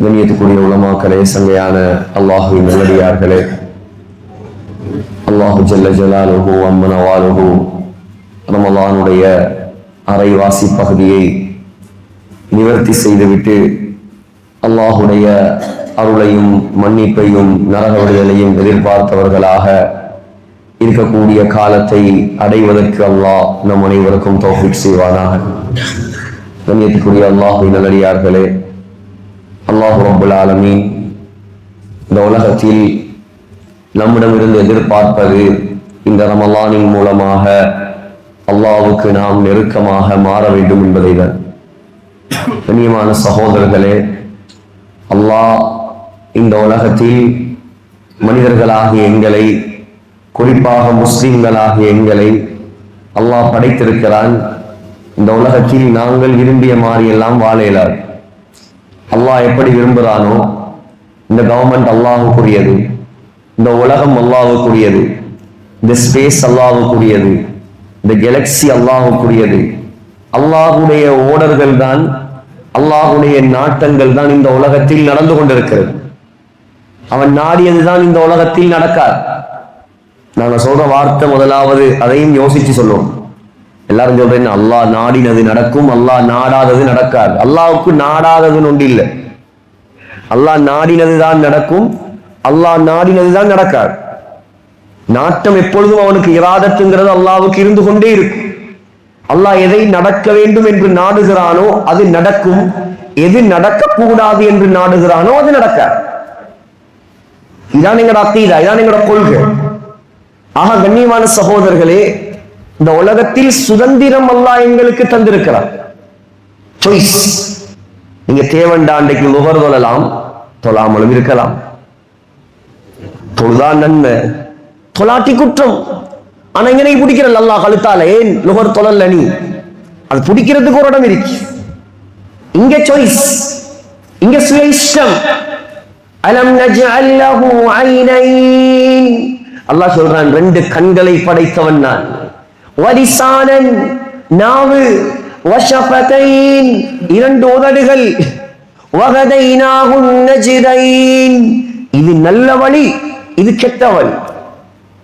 கண்ணியத்துக்குரிய உலமாக்களே, சங்கையான அல்லாஹுவின் நல்லடியார்களே, அல்லாஹு ஜல்ல ஜலாலுஹு அம்மனவாலுஹு ரமலானுடைய அரைவாசி பகுதியை நிவர்த்தி செய்துவிட்டு அல்லாஹுடைய அருளையும் மன்னிப்பையும் நரக விடுதலையும் எதிர்பார்த்தவர்களாக இருக்கக்கூடிய காலத்தை அடைவதற்கு அல்லாஹ் நம் அனைவருக்கும் தௌஃபீக் செய்வானாக. கண்ணியத்துக்குரிய அல்லாஹுவின் நல்லடியார்களே, அல்லாஹு ரப்புல் ஆலமீன் இந்த உலகத்தில் நம்மிடமிருந்து எதிர்பார்ப்பது இந்த ரமலானின் மூலமாக அல்லாஹ்வுக்கு நாம் நெருக்கமாக மாற வேண்டும் என்பதை தான். கண்ணியமான சகோதரர்களே, அல்லாஹ் இந்த உலகத்தில் மனிதர்களாகிய எங்களை, குறிப்பாக முஸ்லிம்களாகிய எங்களை அல்லாஹ் படைத்திருக்கிறான். இந்த உலகத்தில் நாங்கள் விரும்பிய மாதிரியெல்லாம் வாழ இயலாது. அல்லாஹ் எப்படி விரும்புகிறானோ, இந்த கவர்மெண்ட் அல்லாஹ்வுக்குரியது, இந்த உலகம் அல்லாஹ்வுக்குரியது, இந்த ஸ்பேஸ் அல்லாஹ்வுக்குரியது, இந்த கேலக்சி அல்லாஹ்வுக்குரியது. அல்லாஹ்வுடைய ஓடர்கள் தான், அல்லாஹ்வுடைய நாட்டங்கள் தான் இந்த உலகத்தில் நடந்து கொண்டிருக்கிறது. அவன் நாடியதுதான் இந்த உலகத்தில் நடக்காது. நாங்க சொல்ற வார்த்தை முதலாவது அதையும் யோசிச்சு சொல்லுவோம். எல்லாரும் சொல்றேன், அல்லாஹ் நாடினது நடக்கும், அல்லாஹ் நாடாதது நடக்காது. அல்லாஹ்வுக்கு நாடாததுன்னு ஒன்று இல்லை. அல்லாஹ் நாடினதுதான் நடக்கும், அல்லாஹ் நாடினதுதான் நடக்காது. நாட்டம் எப்பொழுதும் அவனுக்கு இராதத்துங்கிறது அல்லாஹ்வுக்கு இருந்து கொண்டே இருக்கும். அல்லாஹ் எதை நடக்க வேண்டும் என்று நாடுகிறானோ அது நடக்கும், எது நடக்கக்கூடாது என்று நாடுகிறானோ அது நடக்காது. இதான் எங்களோட அக்கீதா, இதான் எங்களோட கொள்கை. ஆக கண்ணியமான சகோதரர்களே, இந்த உலகத்தில் சுதந்திரம் அல்லாஹ் எங்களுக்கு தந்திருக்கிறார். சாய்ஸ். நீங்க தேவண்டா அன்றைக்கு லுஹர் தொழலாம், தொழாமலும் இருக்கலாம். தொழுதான் நன்மை, தொலாட்டி குற்றம். ஆனா இங்க நீ பிடிக்கிறல்ல அல்லாஹ் கழுத்தால, ஏன் லுஹர் தொழல நீ? அது பிடிக்கிறதுக்கு ஒரு இடம் இருக்கு. இங்க சாய்ஸ், இங்க சுய இஷ்டம். அலம் நஜ்அல் லஹு ஐனைன். அல்லாஹ் சொல்றான், ரெண்டு கண்களை படைத்தவன் நான். வலிசானன், நாவு. வஷஃபதைன், இரண்டு உதடுகள். வஹதைனாஹு நஜ்தைன், இது நல்ல வழி, இது கெட்ட வழி.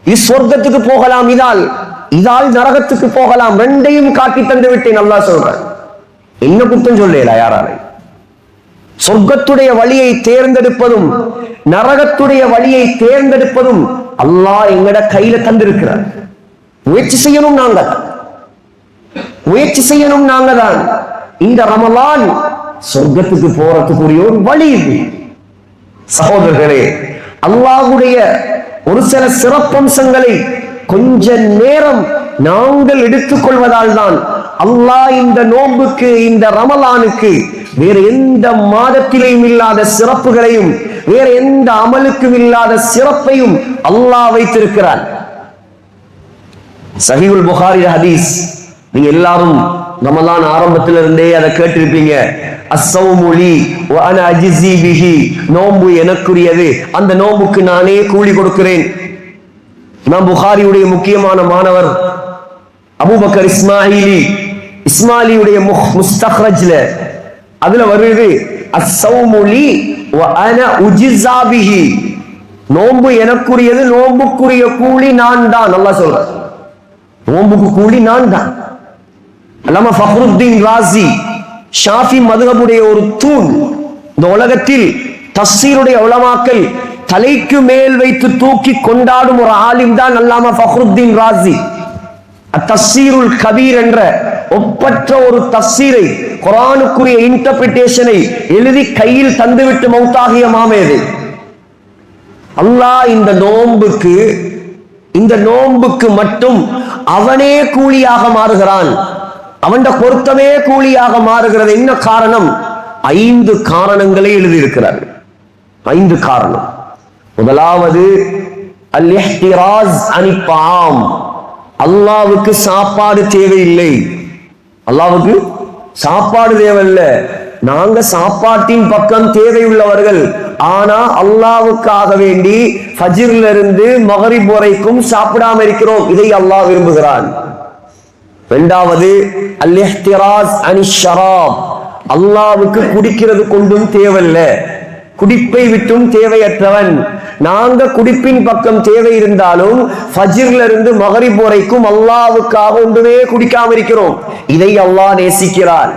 இது சொர்க்கத்துக்கு போகலாம், இதால் நரகத்துக்கு போகலாம். ரெண்டையும் காட்டி தந்து விட்டேன் அல்லாஹ் சொல்றான். என்ன குற்றம் சொல்லல யாராலே? சொர்க்கத்துடைய வழியை தேர்ந்தெடுப்பதும் நரகத்துடைய வழியை தேர்ந்தெடுப்பதும் அல்லாஹ் எங்கட கையில தந்திருக்கிறார். முயற்சி செய்யணும் நாங்க தான். இந்த ரமலான் சொர்க்கத்துக்கு போறதுக்குரிய ஒரு வழி இது. சகோதரர்களே, அல்லாஹ்வுடைய ஒரு சில சிறப்பம்சங்களை கொஞ்ச நேரம் நாங்கள் எடுத்துக்கொள்வதால் தான் அல்லாஹ் இந்த நோன்புக்கு, இந்த ரமலானுக்கு வேற எந்த மாதத்திலையும் இல்லாத சிறப்புகளையும், வேற எந்த அமலுக்கும் இல்லாத சிறப்பையும் அல்லாஹ் வைத்திருக்கிறார். சஹீஹுல் புகாரி ஹதீஸ், நீங்க எல்லாரும் ரமலான் ஆரம்பத்தில் இருந்தே அதை கேட்டிருப்பீங்க. அஸ்ஸௌமு லீ வ அனா அஜ்ஸி பிஹி, நோன்பு எனக்குரியது, அந்த நோன்புக்கு நானே கூலி கொடுக்கிறேன். இமாம் புகாரியுடைய முக்கியமான மாணவர் அபூபக்கர் இஸ்மாயிலியுடைய முஸ்தக்ரஜ்ல அதுல வருது, அஸ்ஸௌமு லீ வ அனா உஜ்ஸா பிஹி, நோன்பு எனக்குரியது, நோன்புக்குரிய கூலி நான் தான். அல்லாஹ் சொல்றார், நோன்புக்கு கூலி நான் தான். அல்லாமா ஃபக்ருத்தீன் ராஸி, ஷாஃபி மதுஹபுடைய ஒரு தூண். இந்த உலகத்தில் தஃசீருடைய உலமாக்கள் தலைக்கு மேல் வைத்து தூக்கி கொண்டாடும் ஒரு ஆலிம் தான் அல்லாமா ஃபக்ருத்தீன் ராஸி. தஃசீருல் கபீர் என்ற ஒப்பற்ற ஒரு தஃசீரை, குர்ஆனுக்குரிய இன்டர்பிரிட்டேஷனை எழுதி கையில் தந்துவிட்டு மௌத்தாகிய மாமேது. அல்லாஹ் இந்த நோன்புக்கு மட்டும் அவனே கூலியாக மாறுகிறான். அவன் பொருத்தமே கூலியாக மாறுகிறது. என்ன காரணம்? 5 காரணங்களை எழுதியிருக்கிறார். 5 காரணம். முதலாவது அல் இஹ்திராஸ் அனித் தஆம். அல்லாஹ்வுக்கு சாப்பாடு தேவையில்லை. அல்லாஹ்வுக்கு சாப்பாடு தேவையில்லை. நாங்க சாப்பாட்டின் பக்கம் தேவையுள்ளவர்கள். ஆனா அல்லாஹ்வுக்காக வேண்டி ஃபஜ்ர்ல இருந்து மக்ரிப் வரைக்கும் சாப்பிடாம இருக்கிறோம். இதை அல்லாஹ் விரும்புகிறான். இரண்டாவது அல் இஹ்திராஸ் அனிஷ் ஷராப். அல்லாஹ்வுக்கு குடிக்கிறது கொண்டும் தேவையில்ல. குடிப்பை விட்டும் தேவையற்றவன். நாங்க குடிப்பின் பக்கம் தேவை இருந்தாலும் ஃபஜ்ர்ல இருந்து மகரிப் வரைக்கும் அல்லாஹ்வுக்காக ஒன்றுமே குடிக்காம இருக்கிறோம். இதை அல்லாஹ் நேசிக்கிறான்.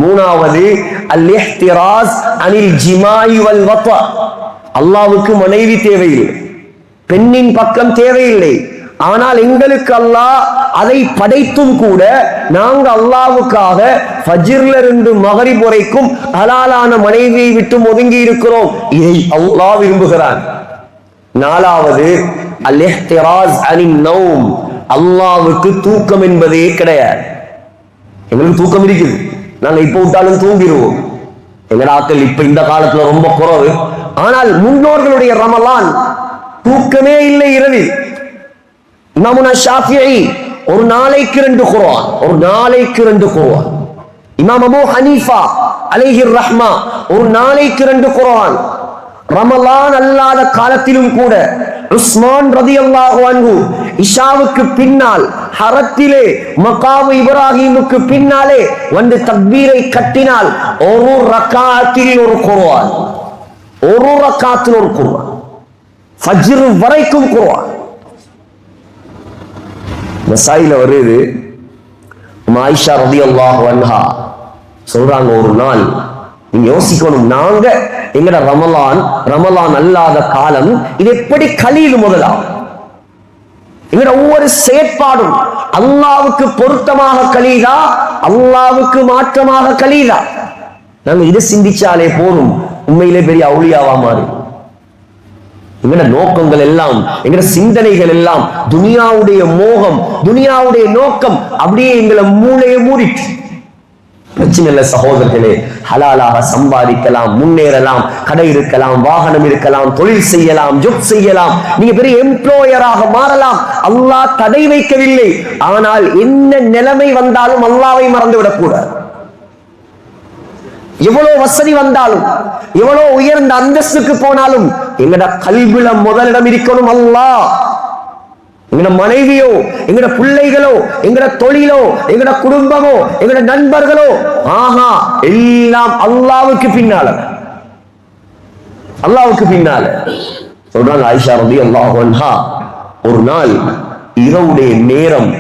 மூணாவது அல்-இஹ்திராஸ் அனில் ஜிமாஇ வல் வத்வா. அல்லாஹ்வுக்கு மனைவி தேவையில்லை, பெண்ணின் பக்கம் தேவையில்லை. ஆனால் எங்களுக்கு அல்லாஹ் அதை படைத்தும் கூட நாங்க அல்லாஹ்வுக்காக ஃபஜ்ர்ல இருந்து மகரிப் வரைக்கும் ஹலாலான மனைவியை விட்டு ஒதுங்கி இருக்கிறோம். இதை அல்லாஹ் விரும்புகிறான். நாலாவது அல்-இஹ்திராஸ் அனின் நௌம். அல்லாஹ்வுக்கு தூக்கம் என்பதே கிடையாது. எங்களுக்கு தூக்கம் இருக்குது, நாங்க இப்ப விட்டாலும் தூங்கிடுவோம். எங்கட ஆட்கள் இப்ப இந்த காலத்துல ரொம்ப குறைவு. ஆனால் முன்னோர்களுடைய ரமலான் தூக்கமே இல்லை இரவில். இமாமுனா ஷாஃபிஈ ஒரு நாளைக்கு 2 குர்ஆன், ஒரு நாளைக்கு 2 குர்ஆன். இமாம் அபூ ஹனீஃபா அலைஹிர் ரஹ்மா ஒரு நாளைக்கு 2 குர்ஆன். ரமலான் அல்லாத காலத்திலும் கூட உஸ்மான் ரலியல்லாஹு அன்ஹு இஷாவுக்கு பின்னால் ஹரத்திலே மகாம் இப்ராஹிமுக்கு பின்னாலே வந்து தக்பீரை கட்டினால் ஒரு ரக்காத்தில் ஒரு குர்ஆன், ஒரு ரக்காத்தில் ஒரு குர்ஆன், ஃபஜ்ர் வரைக்கும் குர்ஆன். நசாயில வருது, ஆயிஷா ரலியல்லாஹு அன்ஹா சொல்றாங்க, ஒரு நாள் நீங்க யோசிக்கணும், நாங்க எங்கட ரமலான் அல்லாத காலம் இது எப்படி கழியுது? முதலாம் எங்கட ஒவ்வொரு செயற்பாடும் அல்லாஹ்வுக்கு பொருத்தமாக கழியுதா, அல்லாஹ்வுக்கு மாற்றமாக கழியுதா? நாங்க இதை சிந்திச்சாலே போதும், உண்மையிலே பெரிய அவுலியாவா மாறி. எங்கட நோக்கங்கள் எல்லாம், எங்கட சிந்தனைகள் எல்லாம் துனியாவுடைய மோகம், துனியாவுடைய நோக்கம் அப்படியே எங்களை மூளையை மூடிட்டு. பிரச்சனை இல்ல சகோதரர்களே, ஹலாலாக சம்பாதிக்கலாம், முன்னேறலாம், கடை இருக்கலாம், வாகனம் இருக்கலாம், தொழில் செய்யலாம், ஜாப் செய்யலாம், நீங்க பெரிய எம்ப்ளாயராக மாறலாம். அல்லாஹ் தடை வைக்கவில்லை. ஆனால் என்ன நிலைமை வந்தாலும் அல்லாஹ்வை மறந்து விடக்கூடாது. எவ்வளவு வசதி வந்தாலும், எவ்வளவு உயர்ந்த அந்தஸ்துக்கு போனாலும் எங்கட கல்வில முதலிடம் இருக்கணும் அல்லாஹ். எங்கட மனைவியோ, எங்கட பிள்ளைகளோ, எங்கட தொழிலோ, எங்கட குடும்பமோ, எங்கட நண்பர்களோ, ஆஹா, எல்லாம் அல்லாஹ்வுக்கு பின்னால, அல்லாஹ்வுக்கு பின்னால. சொல்றாங்க ஆயிஷா ரலியல்லாஹு அன்ஹா, ஒரு நாள் இரவுடைய நேரம்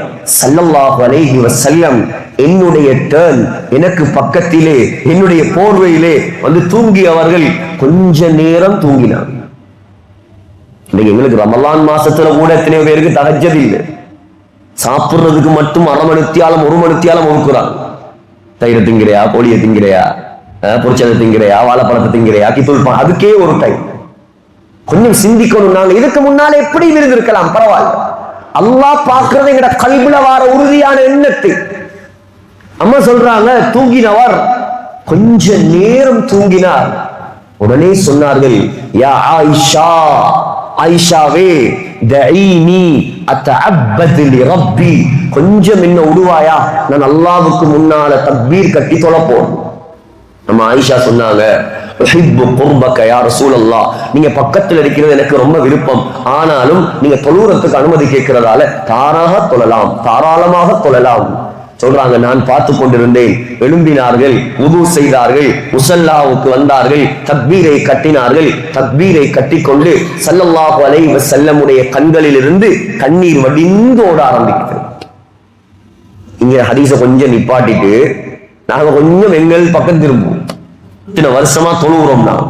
ஸல்லல்லாஹு அலைஹி வஸல்லம் என்னுடைய டர்ன், எனக்கு பக்கத்திலே என்னுடைய போர்வையிலே வந்து தூங்கியவர்கள் கொஞ்ச நேரம் தூங்கினார். இன்னைக்கு எங்களுக்கு ரமலான் மாசத்துல கூட எத்தனையோ பேருக்கு தஹஜ்ஜத் இல்லை. சாப்பிடுறதுக்கு மட்டும் 1/2 மணித்தியாலம் 1 மணித்தியாலம் ஒதுக்குறாங்க. தயிரை திங்கிறையா, கோழியை திங்கிறையா, பொரிச்சதை திங்கிறையா, வாழைப்பழத்தை திங்கிறையா, கித்துல், அதுக்கே ஒரு டைம். கொஞ்சம் சிந்திக்கணும், நாங்க இதுக்கு முன்னால எப்படி இருந்திருக்கலாம், பரவாயில்ல. அல்லாஹ் பார்க்கிறது எங்கட கல்வில வார உறுதியான எண்ணத்தை. அம்மா சொல்றாங்க, தூங்கினவர் கொஞ்ச நேரம் தூங்கினார். உடனே சொன்னார்கள், யா ஆயிஷா, ஆயிஷாவே, தஈனி அத்தஅப்பது லிரப்பி, கொஞ்சம் என்ன விடுவாயா, நான் அல்லாஹ்வுக்கு முன்னால தக்பீர் கட்டி தொழப்போம். நம்ம ஆயிஷா சொன்னாங்க, உஹிப்பு குர்பக யா ரசூலல்லாஹ், நீங்க பக்கத்துல இருக்கிறது எனக்கு ரொம்ப விருப்பம், ஆனாலும் நீங்க தொழுறதுக்கு அனுமதி கேட்கிறதால தாராக தொழலாம், தாராளமாக தொழலாம். சொல்றாங்க, நான் பார்த்து கொண்டிருந்தேன். எழும்பினார்கள், வுது செய்தார்கள், முஸல்லாவுக்கு வந்தார்கள், தக்பீரை கட்டினார்கள். தக்பீரை கட்டிக்கொண்டு ஸல்லல்லாஹு அலைஹி வஸல்லமுடைய கண்களில் இருந்து கண்ணீர் வடிந்து ஓட ஆரம்பிக்கிறது. இங்க ஹதீஸ கொஞ்சம் நிப்பாட்டிட்டு நாங்க கொஞ்சம் எங்கள் பக்கம் திரும்புவோம். இத்தனை வருஷமா தொழுகிறோம், நான்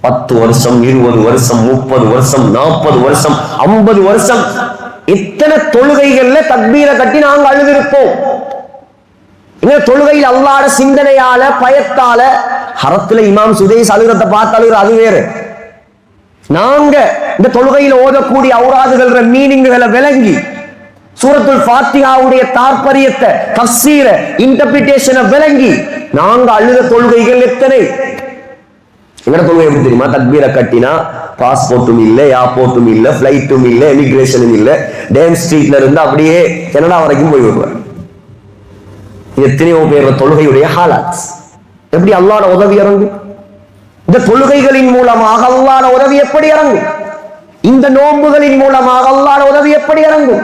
10 வருஷம், 20 வருஷம், 30 வருஷம், 40 வருஷம், 50 வருஷம், இத்தனை தொழுகைகள்ல தக்பீரை கட்டி நாங்க அழுதிருப்போம். இந்த தொழுகையில் அல்லாஹ்ட சிந்தனையால, பயத்தால, ஹரத்துல இமாம் சுதைஸ் அழுகிறத பார்த்து அழுகிற அது வேறு. நாங்க இந்த தொழுகையில் ஓதக்கூடிய ஔராதுகள மீனிங்குகளை விளங்கி, சூரத்துல் ஃபாத்திஹாவுடைய தாற்பரியத்தை, தஃசீர, இன்டர்பிரிட்டேஷனை விளங்கி நாங்க அழுத தொழுகைகள் எத்தனை. எங்கட தொழுகை எப்படி தெரியுமா? தக்பீரை கட்டினா பாஸ்போர்ட்டும் இல்ல, ஏர்போர்ட்டும் இல்ல, பிளைட்டும் இல்ல, எமிகிரேஷனும் இல்ல, டேம் ஸ்ட்ரீட்ல இருந்து அப்படியே கனடா வரைக்கும் போய் வருவார். எத்தனையோ பேர் தொழுகையுடைய ஹாலாத். எப்படி அல்லாஹ்வுடைய உதவி இறங்கும்? இந்த தொழுகைகளின் மூலமாக அல்லாஹ்வுடைய உதவி எப்படி இறங்கும்? இந்த நோன்புகளின் மூலமாக அல்லாஹ்வுடைய உதவி எப்படி இறங்கும்?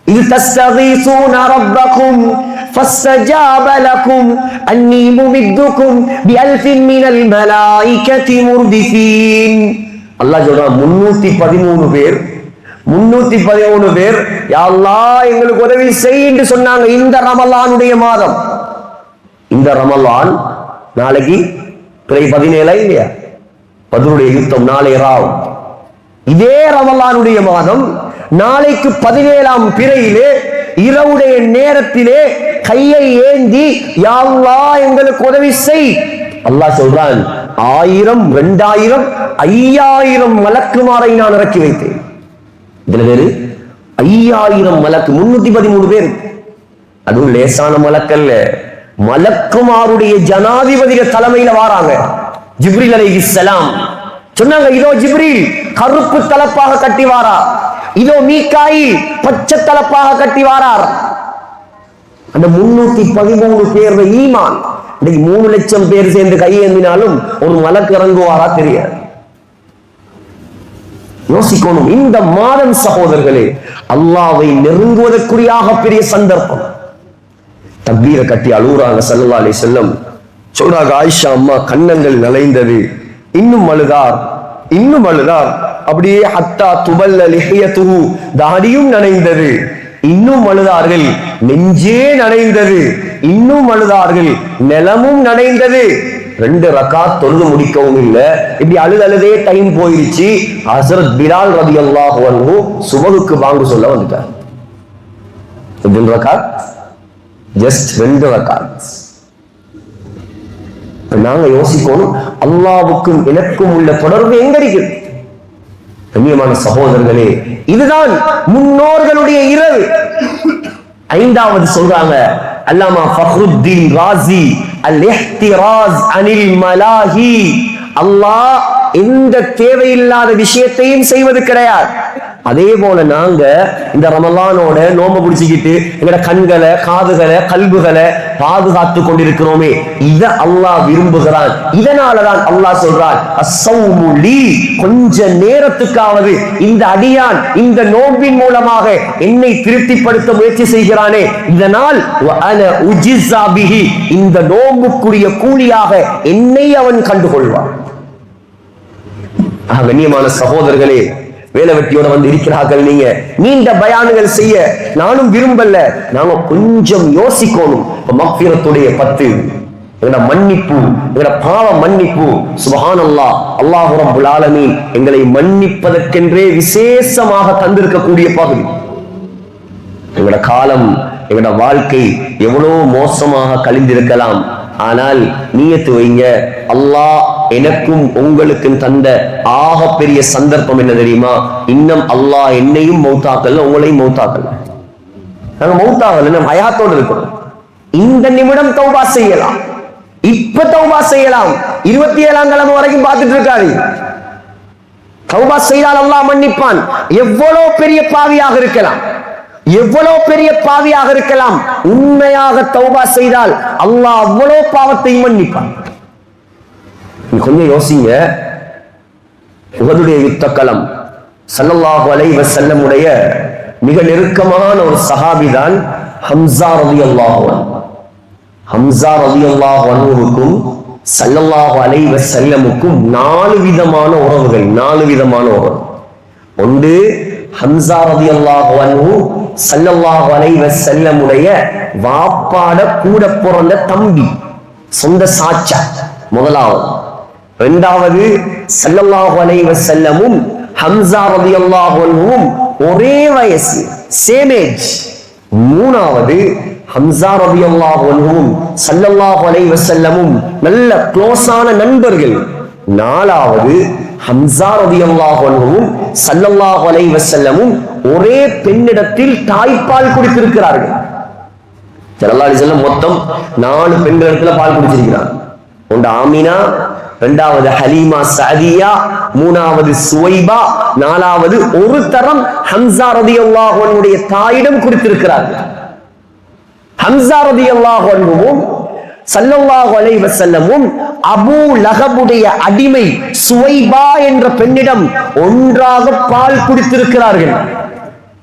இது தஸ்தகீஸூன ரப்பக்கும் فاستجاب لكم أني ممدكم بألف من الملائكة مردفين. அல்லாஹ் சொல்றான் 313 பேர் 313 பேர் யா அல்லாஹ் எங்களுக்கு உதவி செய் என்று சொன்னாங்க. இந்த ரமலானுடைய மாதம், இந்த ரமலான் நாளைக்கு பிறை 17 இல்லையா, பத்ருடைய யுத்தம் நாளை ராவ். இதே ரமலானுடைய மாதம் நாளைக்கு 17ஆம் பிறையிலே இரவுடைய நேரத்திலே கையை ஏந்தி யா அல்லாஹ் எங்களுக்கு உதவி செய். அல்லாஹ் சொல்றான் 1000 2000 5000 மலக்குமாரை நான் இறக்கி வைத்தேன். இதுல வேறு 5000 மலக்கு 313 பேர். அதுவும் லேசான மலக்கல்ல, மலக்குமாருடைய ஜனாதிபதிகள் தலைமையில வாராங்க. ஜிப்ரீல் அலைஹிஸ்ஸலாம் சொன்னாங்க, இதோ ஜிப்ரீல் கருப்பு தலப்பாக கட்டி வாரா, இதோ மீகாயில் பச்சை தலப்பாக கட்டி வாரார். அந்த 313 பேர் ஈமான். இன்னைக்கு 3 லட்சம் பேர் சேர்ந்து கையேந்தினாலும் ஒரு மலக்கு இறங்குவாரா தெரியாது. யோசிக்கணும். இந்த மாதம் சகோதரர்களே அல்லாஹ்வை நெருங்குவதற்குரிய பெரிய சந்தர்ப்பம். தக்பீரை கட்டி அழுகுறாங்க ஸல்லல்லாஹு அலைஹி வஸல்லம். சொல்றாங்க, ஆயிஷா அம்மா கன்னங்கள் நலைந்தது, இன்னும் அழுதார், இன்னும் அழுதார். அப்படியே ஹத்தா துபல்ல லிஹியதுஹு, தாடியும் நனைந்தது, இன்னும் அழுதார்கள். நெஞ்சே நனைந்தது, இன்னும் அழுதார்கள். நிலமும் நனைந்தது. 2 ரக்காத் தொழுது முடிக்கவும் இல்லை. இப்படி அழுதே டைம் போயிருச்சு. ஹஸ்ரத் பிலால் ரலியல்லாஹு அன்ஹு சுபஹுக்கு பாங்கு சொல்ல வந்துட்டார். எத்தனை ரக்காத்? ஜஸ்ட் 2 ரக்காத். நாங்க யோசிக்கணும், அல்லாஹ்வுக்கும் எனக்கும் உள்ள தொடர்பு எங்க இருக்கு? கண்ணியமான சகோதரர்களே, இதுதான் முன்னோர்களுடைய இரவு. 5வது சொல்றாங்க அல்லாமா ஃபக்ருத்தீன் ராஸி அல்-இஹ்திராஸ் அனில் மலாஹி. அல்லாஹ் எந்த தேவையில்லாத விஷயத்தையும் செய்வது கிடையாது. அதே போல நாங்க இந்த ரமலானோட நோம்பு பிடிச்சிக்கிட்டு எங்கட கண்களை, காதுகளை, கல்புகளை பாதுகாத்து கொண்டிருக்கிறோமே, இத அல்லாஹ் விரும்புகிறான். இதனாலதான் அல்லாஹ் சொல்றான், அஸ்ஸௌமு லீ, கொஞ்ச நேரத்துக்காவது இந்த அடியான் இந்த நோம்பின் மூலமாக என்னை திருப்திப்படுத்த முயற்சி செய்கிறானே, இதனால் வஅன உஜிஸா பிஹி, இந்த நோம்புக்குரிய கூலியாக என்னை அவன் கண்டுகொள்வான். கண்ணியமான சகோதரர்களே, வேலை வெட்டியோட வந்து இருக்கிறார்கள். நீங்க நீண்ட பயான்கள் செய்ய நானும் விரும்பல. நாங்க கொஞ்சம் யோசிக்கணும். மக்ஃபிரத்துடைய 10 எங்கட மன்னிப்பு, எங்கட பாவ மன்னிப்பு. சுப்ஹானல்லாஹ், அல்லாஹ் ரப்புல் ஆலமீன் எங்களை மன்னிப்பதற்கென்றே விசேஷமாக தந்திருக்கக்கூடிய பகுதி. எங்கட காலம், எங்கட வாழ்க்கை எவ்வளவு மோசமாக கழிந்திருக்கலாம். ஆனால் நியத்து வைங்க, அல்லாஹ் எனக்கும் உங்களுக்கும் தந்த பெரிய சந்தர்ப்பம் என்ன தெரியுமா? இன்னும் அல்லாஹ் என்னையும் மௌத்தாக்கல, உங்களையும் மௌத்தாக்கல. நாங்க மௌத்தாகல, நம்ம ஹயாத்தோடு இருக்கிறோம். இந்த நிமிடம் தௌபா செய்யலாம், இப்ப தௌபா செய்யலாம். 27ஆம் கிழமை வரைக்கும் பார்த்துட்டு இருக்காரு. தௌபா செய்தால் அல்லாஹ் மன்னிப்பான். எவ்வளவு பெரிய பாவியாக இருக்கலாம், எவ்வளவு பெரிய பாவியாக இருக்கலாம், உண்மையாக தௌபா செய்தால் அல்லாஹ் அவ்வளவு பாவத்தை மன்னிப்பான். கொஞ்சம் யோசிங்க. உஹதுடைய யுத்த களம், ஸல்லல்லாஹு அலைஹி வஸல்லம் உடைய மிக நெருக்கமான ஒரு சஹாபி தான் ஹம்ஸா ரலியல்லாஹு அன்ஹு. ஹம்ஸா ரலியல்லாஹு அன்ஹுவுக்கும் ஸல்லல்லாஹு அலைஹி வஸல்லமுக்கும் 4 விதமான உறவுகள். 4 விதமான உறவு. ஒன்று, ஹம்ஸா ரலியல்லாஹு அன்ஹு ஸல்லல்லாஹு அலைஹி வஸல்லம் உடைய வாப்பாட கூட பிறந்த தம்பி, சொந்த சாச்சா, முதலாவது. இரண்டாவது, ஸல்லல்லாஹு அலைஹி வஸல்லமும் ஹம்ஸா ரலியல்லாஹு அன்ஹுவும் ஒரே வயசு, சேம் ஏஜ். மூணாவது, ஹம்ஸா ரலியல்லாஹு அன்ஹுவும் ஸல்லல்லாஹு அலைஹி வஸல்லமும் நல்ல க்ளோஸான நண்பர்கள். நாலாவது, ஹம்ஸா ரலியல்லாஹு அன்ஹுவும் ஸல்லல்லாஹு அலைஹி வஸல்லமும் ஒரே பெண்ணிடத்தில் தாய்ப்பால் குடித்திருக்கிறார்கள். ஸல்லல்லாஹு அலைஹி வஸல்லம் மொத்தம் 4 பெண்களிடத்துல பால் குடிச்சிருக்கிறார். ஒன்று ஆமினா, இரண்டாவது ஹலீமா சஅதியா, மூணாவது சுவைபா, நாலாவது ஒரு தரம் ஹம்ஸா ரலியல்லாஹு அன்ஹுடைய தாயிடம் குடித்திருக்கிறார்கள். ஹம்ஸா ரலியல்லாஹு அன்ஹுவும் ஸல்லல்லாஹு அலைஹி வஸல்லமும் அபூ லஹபுடைய அடிமை சுவைபா என்ற பெண்ணிடம் ஒன்றாக பால் குடித்திருக்கிறார்கள்.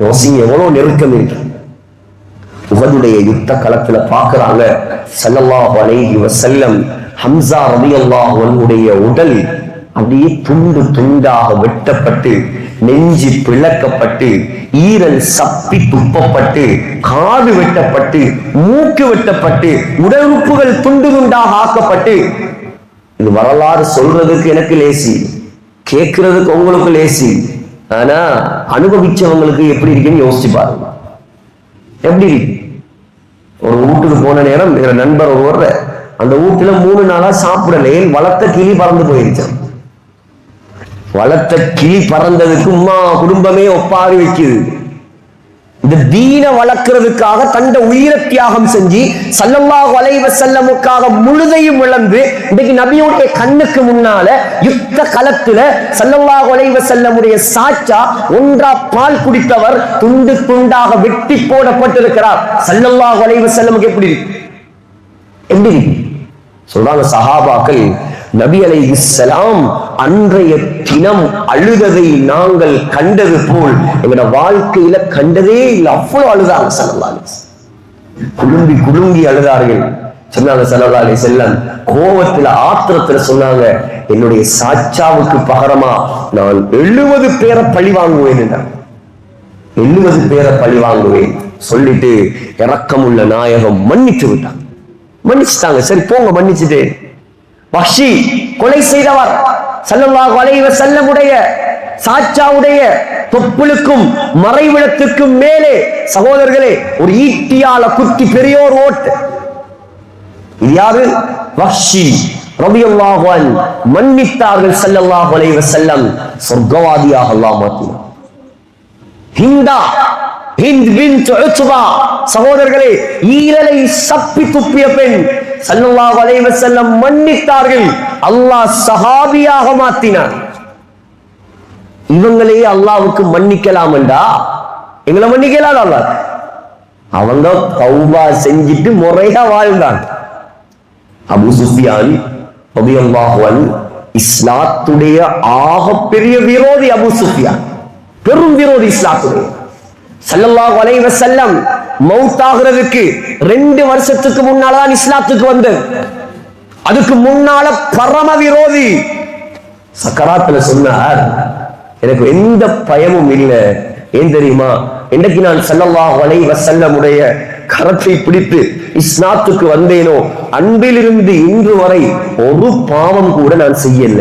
யோசிங்க, எவ்வளவு நெருக்கம் இருக்கு. உஹதுடைய யுத்த களத்துல பாக்குறாங்க ஸல்லல்லாஹு அலைஹி வஸல்லம் ஹம்ஸா ரலியல்லாஹு அன்ஹுடைய உடல் அப்படியே துண்டு துண்டாக வெட்டப்பட்டு, நெஞ்சு பிளக்கப்பட்டு, ஈரல் சப்பி துப்பப்பட்டு, காது வெட்டப்பட்டு, மூக்கு வெட்டப்பட்டு, உடல் உறுப்புகள் துண்டு துண்டாக ஆக்கப்பட்டு. இது வரலாறு சொல்றதுக்கு எனக்கு லேசி, கேட்கறதுக்கு உங்களுக்கு லேசி. ஆனா அனுபவிச்சவங்களுக்கு எப்படி இருக்குன்னு யோசிச்சு பாருங்க. எப்படி இருக்கு? ஒரு வீட்டுக்கு போன நேரம் எங்க நண்பர் ஒருவர் அந்த வீட்டுல 3 நாளா சாப்பிடல. வளர்த்த கிளி பறந்து போயிருச்சான். வளர்த்த கிளி பறந்ததுக்கு உம்மா குடும்பமே ஒப்பாரி வைக்குது. இந்த தீன வளர்க்கிறதுக்காக தண்ட உயிரை தியாகம் செஞ்சு ஸல்லல்லாஹு அலைஹி வஸல்லமுக்காக முழுதையும் இழந்து இன்னைக்கு நபியுடைய கண்ணுக்கு முன்னால யுத்த களத்துல ஸல்லல்லாஹு அலைஹி வஸல்லமுடைய சாச்சா ஒன்றா பால் குடித்தவர் துண்டு துண்டாக வெட்டி போடப்பட்டிருக்கிறார். ஸல்லல்லாஹு அலைஹி வஸல்லமுக்கு எப்படி சொல்றாங்க சஹாபாக்கள், நபி அலைஹிஸ்ஸலாம் அன்றைய தினம் அழுததை நாங்கள் கண்டது போல் எங்களோட வாழ்க்கையில கண்டதே இல்லை. அவ்வளவு அழுதாங்க ஸல்லல்லாஹு அலைஹி வஸல்லம். குலும்பி குலுங்கி அழுதார்கள். சொன்னாங்க ஸல்லல்லாஹு அலைஹி வஸல்லம் கோபத்துல ஆத்திரத்துல சொன்னாங்க, என்னுடைய சாச்சாவுக்கு பகரமா நான் 70 பேரை பழி வாங்குவேன் என்றார். 70 பேரை பழி வாங்குவேன் சொல்லிட்டு இரக்கமுள்ள நாயகம் மன்னித்து விட்டாங்க. மன்னிச்சுட்டாங்க. சரி போங்க மன்னிச்சுட்டு. வஹ்ஷி கொலை செய்தவர் ஸல்லல்லாஹு அலைஹி வஸல்லமுடைய சாச்சாவுடைய தொப்புளுக்கும் மறைவிடத்துக்கும் மேலே சகோதரர்களே ஒரு ஈட்டியால குத்தி பெரியோர் ஓட்டு. இது யாரு? வஹ்ஷி ரலியல்லாஹு அன்ஹு. மன்னித்தார்கள் ஸல்லல்லாஹு அலைஹி வஸல்லம். சொர்க்கவாதியாக அல்லாஹ் மாற்றினார். ஹிந்தா ஹிந்த் பின்த் உத்பா சகோதரர்களே ஈரலை சப்பி துப்பிய பெண் ஸல்லல்லாஹு அலைஹி வஸல்லம் மன்னித்தார்கள். அல்லாஹ் சஹாபியாக மாத்தினார். இவங்களே அல்லாஹ்வுக்கு மன்னிக்கலாம் என்றா எங்களை மன்னிக்கலாம் அல்லாஹ். அவங்க தௌபா செஞ்சிட்டு முறையா வாழ்ந்தாங்க. அபூ சுஃபியான் ரலியல்லாஹு அன்ஹு இஸ்லாத்துடைய ஆகப்பெரிய விரோதி. அபூ சுஃபியான் பெரும் விரோதி இஸ்லாத்துடைய. ஸல்லல்லாஹு அலைஹி வஸல்லம் மௌத்தாகிறதுக்கு 2 வருஷத்துக்கு முன்னால்தான் இஸ்லாத்துக்கு வந்தது. அதுக்கு முன்னால பரம விரோதி. சக்கராத்துல சொன்னார், எனக்கு எந்த பயமும் இல்லை. ஏன் தெரியுமா? இன்னைக்கு நான் ஸல்லல்லாஹு அலைஹி வஸல்லமுடைய கரத்தை பிடித்து இஸ்லாத்துக்கு வந்தேனோ அன்பிலிருந்து இன்று வரை ஒரு பாவம் கூட நான் செய்யல.